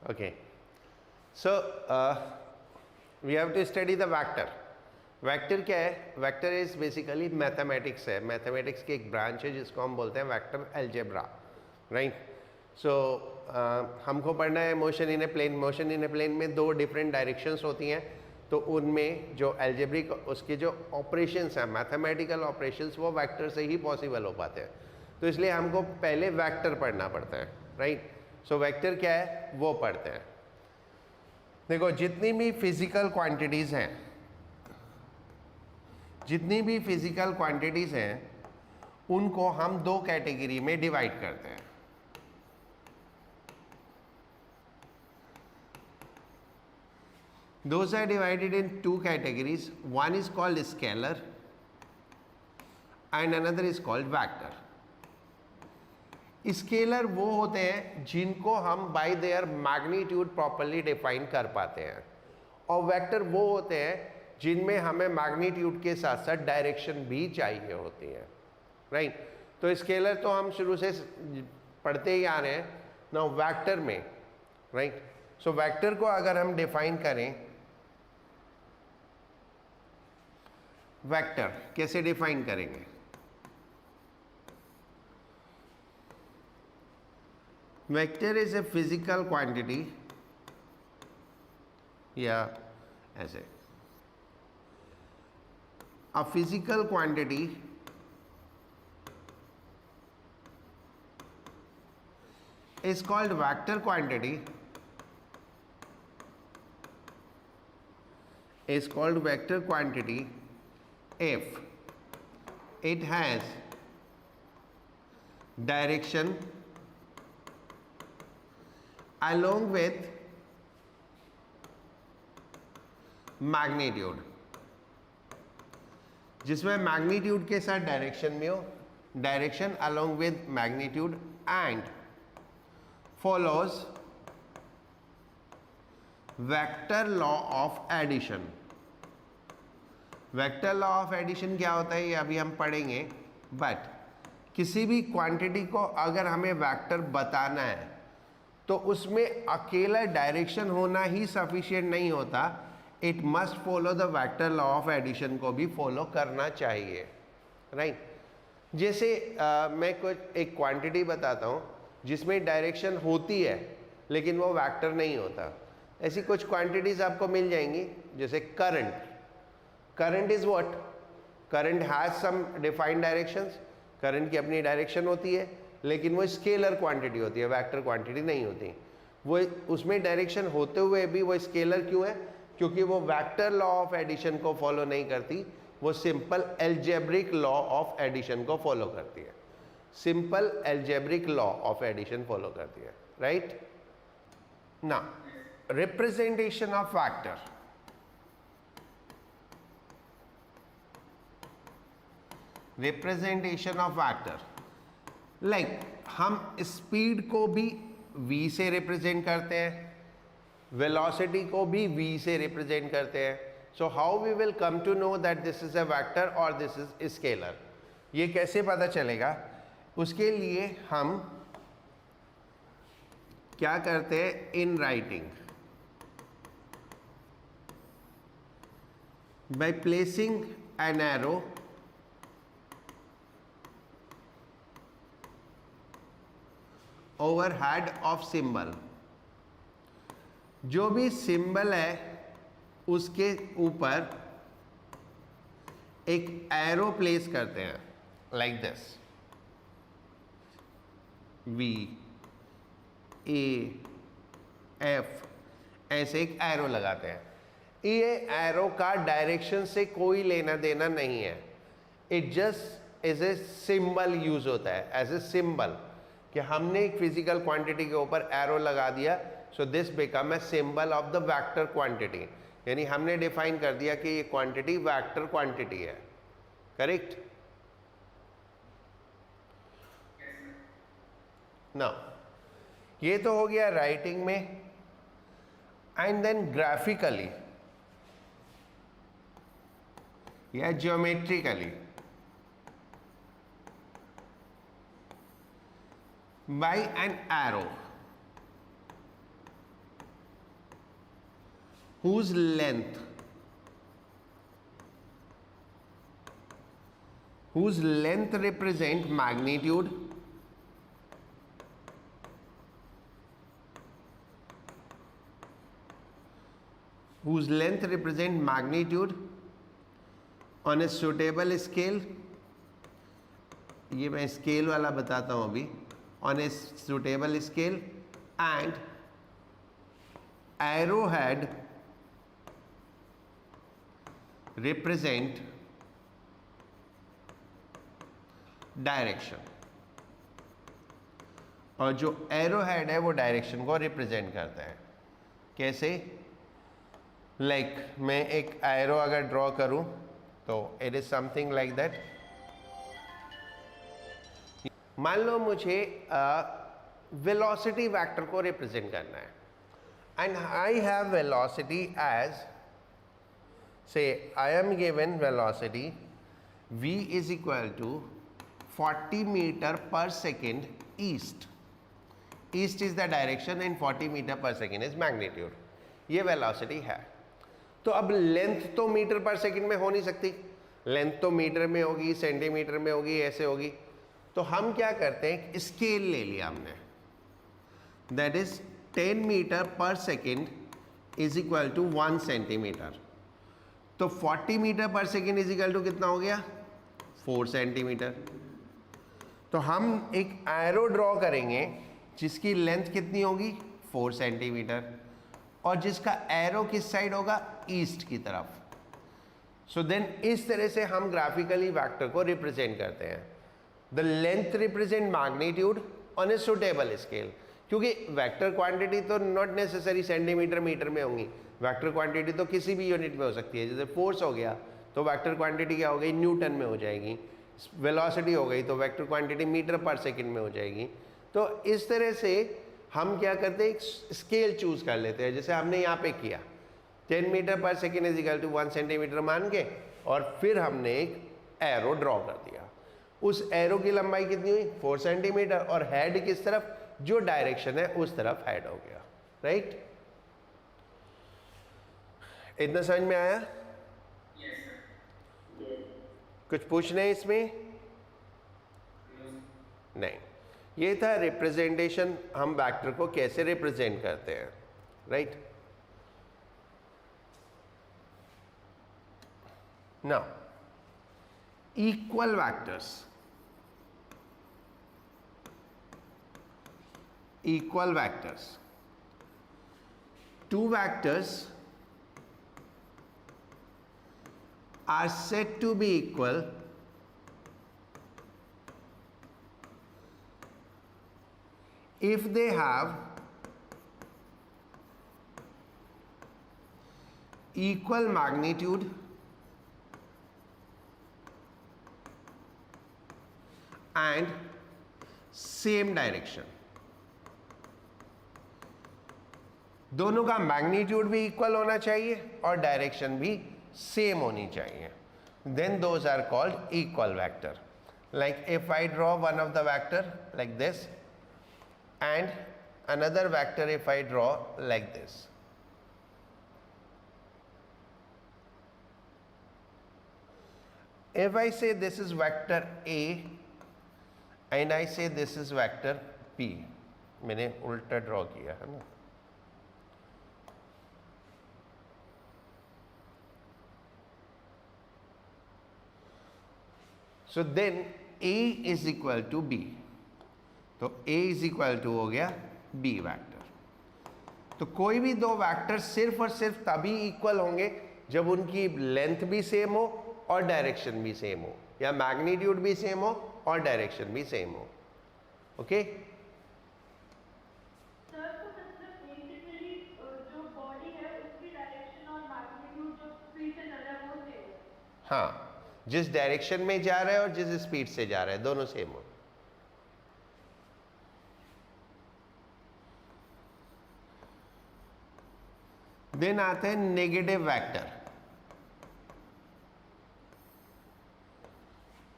Okay. So we have to study the vector. Vector क्या है? Vector is basically mathematics है. Mathematics की एक ब्रांच है जिसको हम बोलते हैं वेक्टर अलजेब्रा, राइट. सो हमको पढ़ना है motion in a plane. Motion in a plane में दो डिफरेंट डायरेक्शंस होती हैं, तो उनमें जो अलजेब्रिक उसके जो ऑपरेशंस हैं, मैथमेटिकल ऑपरेशंस, वो वेक्टर से ही पॉसिबल हो पाते हैं. तो इसलिए हमको पहले वेक्टर पढ़ना पड़ता है, राइट. सो वेक्टर क्या है वो पढ़ते हैं. देखो, जितनी भी फिजिकल क्वांटिटीज़ हैं, जितनी भी फिजिकल क्वांटिटीज़ हैं, उनको हम दो कैटेगरी में डिवाइड करते हैं. Those are divided in two categories. One is called scalar and another is called vector. Scalar वो होते हैं जिनको हम bye there magnitude properly define कर पाते हैं, और वेक्टर वो होते हैं जिनमें हमें मैग्नीट्यूड के साथ साथ डायरेक्शन भी चाहिए होती है, राइट. तो स्केलर तो हम शुरू से पढ़ते ही आ रहे हैं ना. वेक्टर में, राइट. सो वेक्टर को अगर हम डिफाइन करें, वेक्टर कैसे डिफाइन करेंगे? Vector is a physical quantity, या ऐसे, a physical quantity is called vector quantity, is called vector quantity if it has direction along with magnitude, जिसमें मैग्नीट्यूड के साथ डायरेक्शन में हो, direction along with magnitude, and follows vector law of addition. Vector law of addition क्या होता है ये अभी हम पढ़ेंगे, बट किसी भी क्वांटिटी को अगर हमें वेक्टर बताना है तो उसमें अकेला डायरेक्शन होना ही सफिशिएंट नहीं होता. It must follow the vector law of addition को भी फॉलो करना चाहिए, राइट. जैसे मैं कुछ एक क्वांटिटी बताता हूँ जिसमें डायरेक्शन होती है लेकिन वो वेक्टर नहीं होता. ऐसी कुछ क्वांटिटीज आपको मिल जाएंगी, जैसे current. Current is what? Current has some defined directions. Current की अपनी डायरेक्शन होती है, लेकिन वो स्केलर क्वांटिटी होती है, वेक्टर क्वांटिटी नहीं होती. वो उसमें डायरेक्शन होते हुए भी वो स्केलर क्यों है? क्योंकि वो वेक्टर लॉ ऑफ एडिशन को फॉलो नहीं करती, वो simple algebraic law of addition को फॉलो करती है. Simple algebraic law of addition follow करती है, राइट. ना representation of vector. Representation of vector, like हम स्पीड को भी v से रिप्रेजेंट करते हैं, वेलोसिटी को भी v से रिप्रेजेंट करते हैं. So how we will come to know that this is a vector और दिस इज स्केलर? ये कैसे पता चलेगा? उसके लिए हम क्या करते हैं? In writing, by placing an arrow over head of symbol. जो भी सिंबल है उसके ऊपर एक एरो प्लेस करते हैं, like this, V A F, ऐसे एक एरो लगाते हैं. ये एरो का डायरेक्शन से कोई लेना देना नहीं है. It just as a symbol use होता है, एज ए सिंबल, कि हमने एक फिजिकल क्वांटिटी के ऊपर एरो लगा दिया. So this become a symbol of the vector quantity. यानी हमने डिफाइन कर दिया कि ये क्वांटिटी वेक्टर क्वांटिटी है, करेक्ट. नाउ ये तो हो गया राइटिंग में. एंड देन ग्राफिकली या geometrically, by an arrow. whose length represent magnitude on a suitable scale. ये मैं स्केल वाला बताता हूं अभी. On a suitable scale and arrowhead represent direction. और जो एरोहेड है वो डायरेक्शन को रिप्रेजेंट करता है. कैसे? लाइक मैं एक एरो अगर ड्रॉ करूं तो it is something like that. मान लो मुझे वेलोसिटी वेक्टर को रिप्रेजेंट करना है and I have velocity as, say I am given velocity v is equal to 40 metre per second east. East is the direction and 40 metre per second is magnitude. ये velocity है. तो अब length तो metre per second में हो नहीं सकती. Length तो मीटर में होगी, सेंटीमीटर में होगी, ऐसे होगी. तो हम क्या करते हैं, स्केल ले लिया हमने, that is 10 metre per second is equal to 1 centimetre. तो 40 metre per second is equal to कितना हो गया, 4 सेंटीमीटर. तो हम एक एरो ड्रॉ करेंगे जिसकी लेंथ कितनी होगी, 4 सेंटीमीटर, और जिसका एरो किस साइड होगा, ईस्ट की तरफ. सो देन इस तरह से हम ग्राफिकली वेक्टर को रिप्रेजेंट करते हैं. The length represent magnitude on a suitable scale. क्योंकि वेक्टर क्वांटिटी तो नॉट नेसेसरी सेंटीमीटर मीटर में होंगी. वेक्टर क्वांटिटी तो किसी भी यूनिट में हो सकती है. जैसे फोर्स हो गया तो वेक्टर क्वांटिटी क्या हो गई, न्यूटन में हो जाएगी. वेलोसिटी हो गई तो vector quantity metre per second में हो जाएगी. तो इस तरह से हम क्या करते हैं, एक स्केल चूज कर लेते हैं. जैसे हमने यहाँ पे किया 10 metre per second is equal to 1 centimetre मान के, और फिर हमने एक एरो ड्रॉ कर दिया. उस एरो की लंबाई कितनी हुई, 4 सेंटीमीटर, और हेड किस तरफ, जो डायरेक्शन है उस तरफ हेड हो गया. राइट? इतना समझ में आया? कुछ पूछना है इसमें? नहीं. ये था रिप्रेजेंटेशन, हम वेक्टर को कैसे रिप्रेजेंट करते हैं. Right? Now equal vectors. Equal vectors. Two vectors are said to be equal if they have equal magnitude and same direction. दोनों का मैग्नीट्यूड भी इक्वल होना चाहिए और डायरेक्शन भी सेम होनी चाहिए. Then those are called equal vector. Like if I draw one of the vector like this and another vector if I draw like this. If I say this is vector A and I say this is vector P, मैंने उल्टा draw किया है ना. So then A is equal to B. तो A is equal to हो गया B vector. तो कोई भी दो वेक्टर सिर्फ और सिर्फ तभी इक्वल होंगे जब उनकी लेंथ भी सेम हो और डायरेक्शन भी सेम हो, या मैग्नीट्यूड भी सेम हो और डायरेक्शन भी सेम हो. ओके? हाँ, जिस डायरेक्शन में जा रहा है और जिस स्पीड से जा रहा है दोनों सेम हो. देन आते हैं negative vector.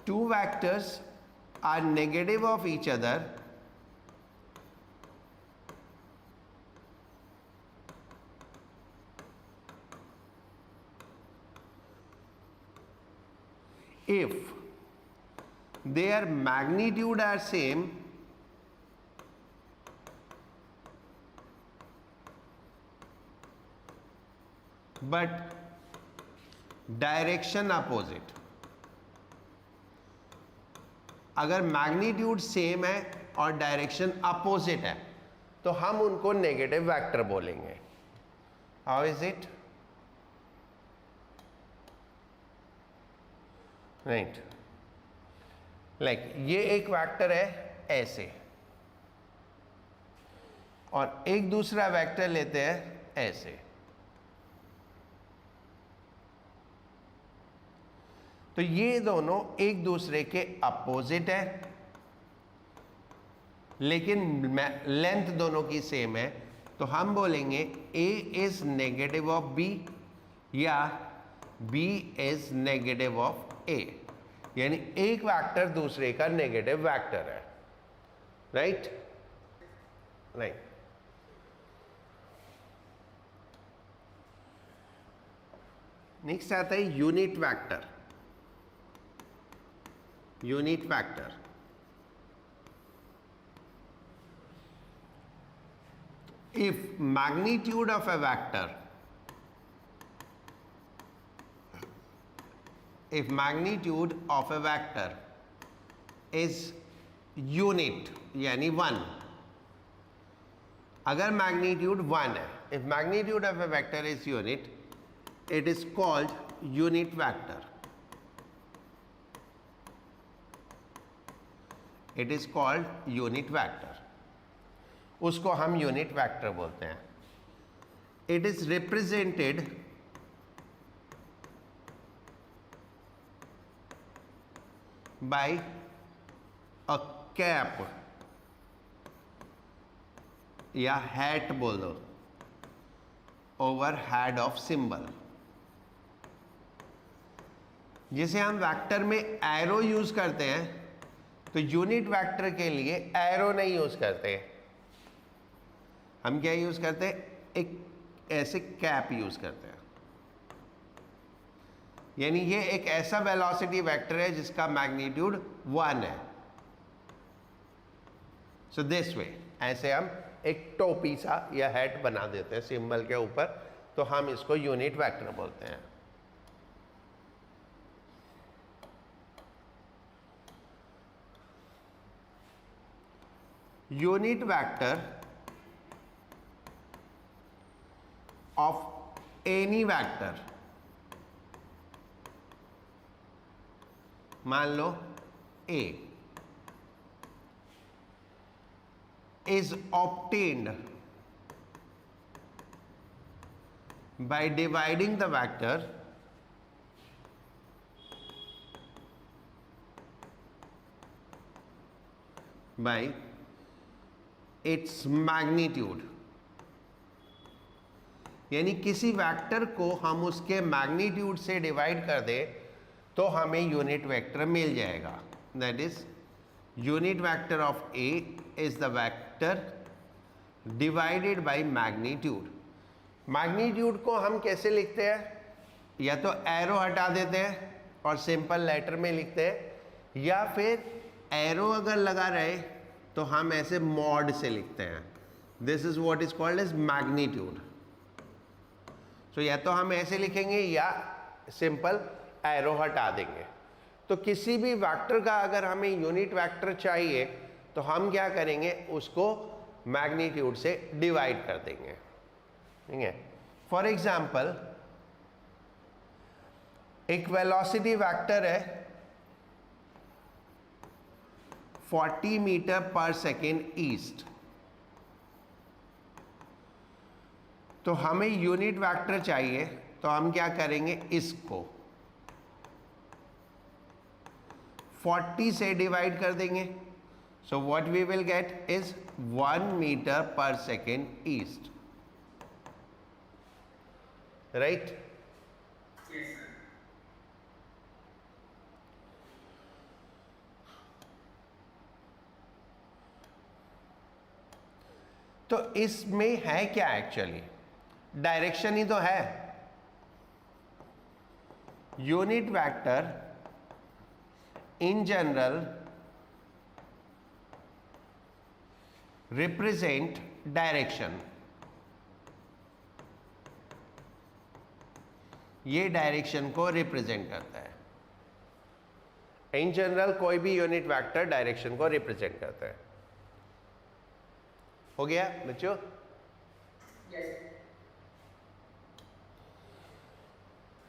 Two vectors are negative of each other if their magnitude are same, but direction opposite. अगर मैग्नीट्यूड सेम है और डायरेक्शन अपोजिट है तो हम उनको नेगेटिव वेक्टर बोलेंगे। How is it? Right, like ये एक वेक्टर है ऐसे, और एक दूसरा वेक्टर लेते हैं ऐसे। तो ये दोनों एक दूसरे के अपोजिट है, लेकिन लेंथ दोनों की सेम है, तो हम बोलेंगे A is negative of B या B is negative of A, यानी एक वेक्टर दूसरे का नेगेटिव वेक्टर है। Right right. नेक्स्ट आता है unit vector. Unit vector, if magnitude of a vector, if magnitude of a vector is unit यानी 1, अगर magnitude 1 है, if magnitude of a vector is unit, it is called unit vector. It is called unit vector. उसको हम unit vector बोलते हैं। It is represented by a cap या hat बोल दो ओवर हेड ऑफ सिंबल। जिसे हम वेक्टर में एरो यूज करते हैं, तो यूनिट वेक्टर के लिए एरो नहीं यूज करते, हम क्या यूज करते हैं? एक ऐसे कैप यूज करते हैं। यानी ये एक ऐसा वेलोसिटी वेक्टर है जिसका मैग्नीट्यूड 1 है। सो दिस वे, ऐसे हम एक टोपी सा या हेड बना देते हैं सिंबल के ऊपर, तो हम इसको यूनिट वेक्टर बोलते हैं। Unit vector of any vector, मान लो A is obtained by dividing the vector by its magnitude। यानी किसी वेक्टर को हम उसके मैग्नीट्यूड से डिवाइड कर दे तो हमें यूनिट वेक्टर मिल जाएगा। That is unit vector of A is the vector divided by magnitude. Magnitude को हम कैसे लिखते हैं? या तो एरो हटा देते हैं और सिंपल लेटर में लिखते हैं, या फिर एरो अगर लगा रहे तो हम ऐसे मॉड से लिखते हैं। This is what is called as magnitude. So या तो हम ऐसे लिखेंगे या सिंपल एरो हटा देंगे। तो किसी भी वेक्टर का अगर हमें यूनिट वेक्टर चाहिए तो हम क्या करेंगे? उसको मैग्नीट्यूड से डिवाइड कर देंगे। ठीक है, फॉर एग्जाम्पल एक वेलोसिटी वेक्टर है 40 मीटर पर सेकेंड ईस्ट, तो हमें यूनिट वेक्टर चाहिए, तो हम क्या करेंगे? इसको 40 से डिवाइड कर देंगे। So what we will get is 1 metre per second east. Right? तो इसमें है क्या? एक्चुअली डायरेक्शन ही तो है। Unit vector in general represent direction. ये डायरेक्शन को रिप्रेजेंट करता है. इन जनरल कोई भी यूनिट वेक्टर डायरेक्शन को रिप्रेजेंट करता है. हो गया बच्चों?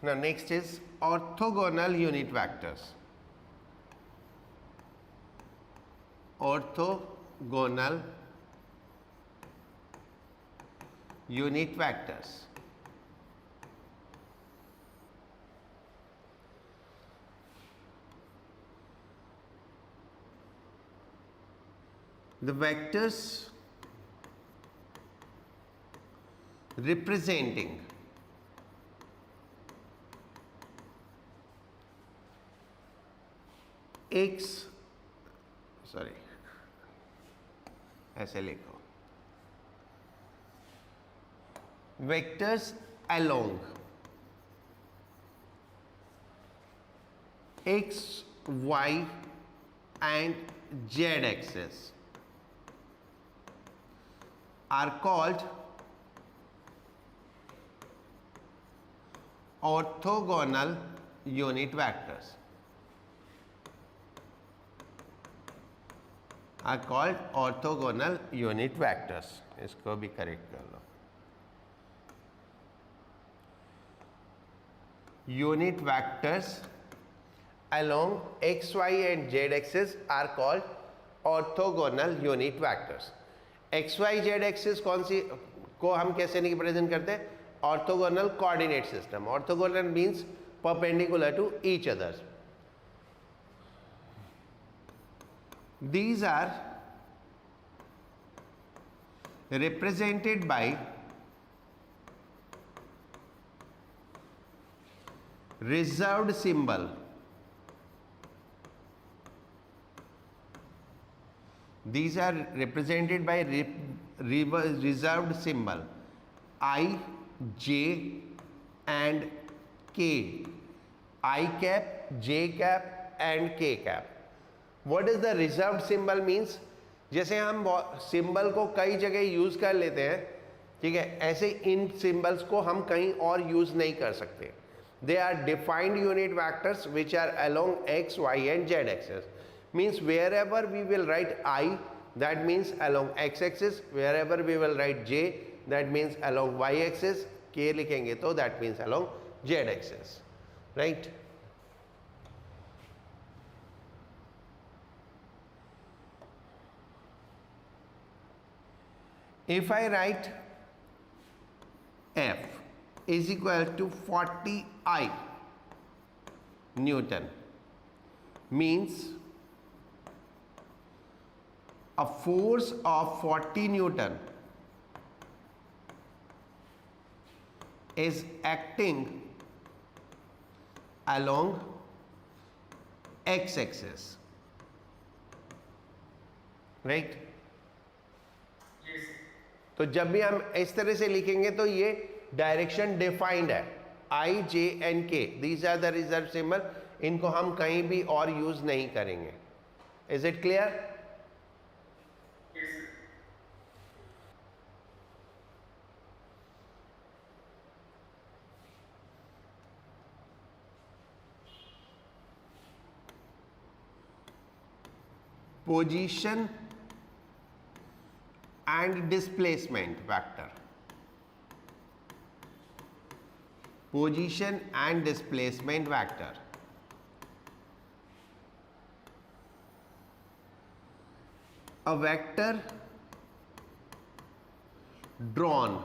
Now next is orthogonal unit vectors. Orthogonal unit vectors. The vectors representing x, sorry, ऐसे लिखो, vectors along x, y and z axis are called orthogonal unit vectors. Are called orthogonal unit vectors. इसको भी correct कर लो. Unit vectors along x, y and z axis are called orthogonal unit vectors. x, y, z axis कौन सी को हम कैसे represent करते हैं? Orthogonal coordinate system. Orthogonal means perpendicular to each others. These are represented by reserved symbol. These are represented by reserved symbol I, J and K. I cap, J cap and K cap. What is the reserved symbol means? जैसे हम symbol को कई जगह use कर लेते हैं, ठीक है, ऐसे इन सिंबल्स को हम कहीं और यूज नहीं कर सकते. They are defined unit vectors which are along x, y and z axis. Means wherever we will write i, that means along x axis. Wherever we will write j, that means along y axis. K लिखेंगे तो that means along z axis. Right? If I write F is equal to 40 I Newton, means a force of 40 Newton is acting along x axis, right? तो जब भी हम इस तरह से लिखेंगे तो ये डायरेक्शन डिफाइंड है. I, j and k, these are the reserve symbol. इनको हम कहीं भी और यूज नहीं करेंगे. Is it clear? Position and displacement vector. Position and displacement vector. A vector drawn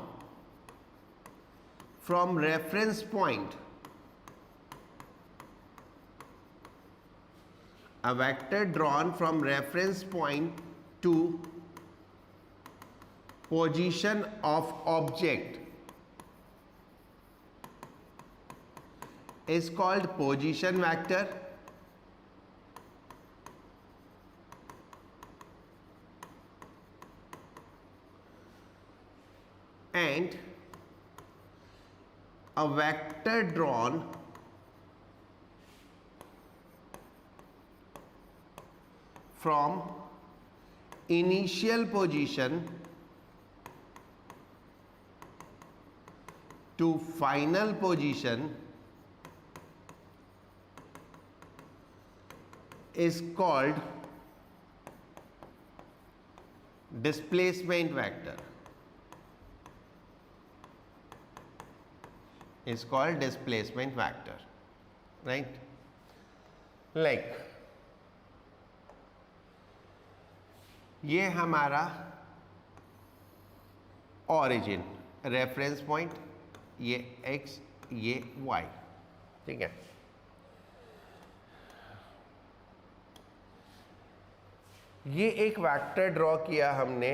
from reference point. A vector drawn from reference point to position of object is called position vector. And a vector drawn from initial position to final position is called displacement vector. Is called displacement vector, right? Like ये हमारा origin, reference point, ये x, ये y, ठीक है। ये एक vector draw किया हमने,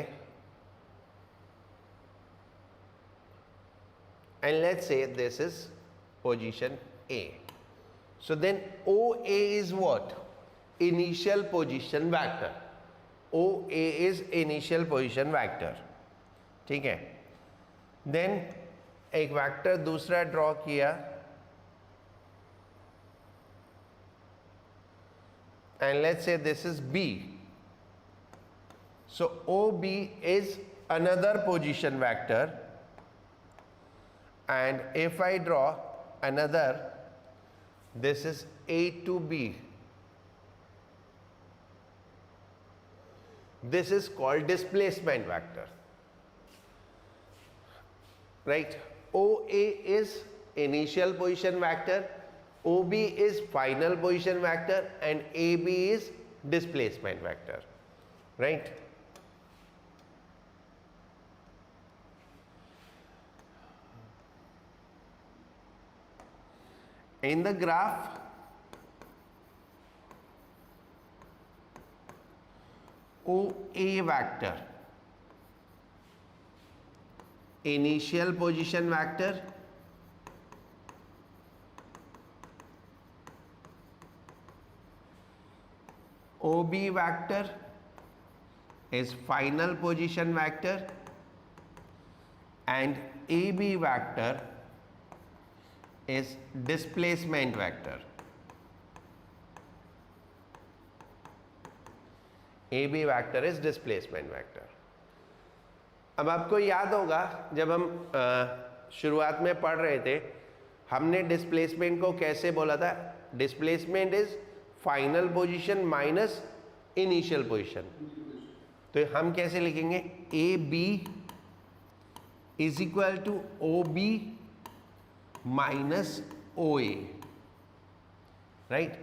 and let's say this is position A. So then OA is what? Initial position vector. OA is initial position vector, ठीक है। Then एक वेक्टर दूसरा ड्रॉ किया, and let's say this is B. So OB is another position vector, and if I draw another, this is A to B. This is called displacement vector, right? OA is initial position vector, OB is final position vector, and AB is displacement vector, right? In the graph, OA vector, initial position vector, OB vector is final position vector, and AB vector is displacement vector. AB vector is displacement vector. अब आपको याद होगा जब हम शुरुआत में पढ़ रहे थे, हमने डिस्प्लेसमेंट को कैसे बोला था? Displacement is final position minus initial position. तो हम कैसे लिखेंगे? A B is equal to O B minus O A, right?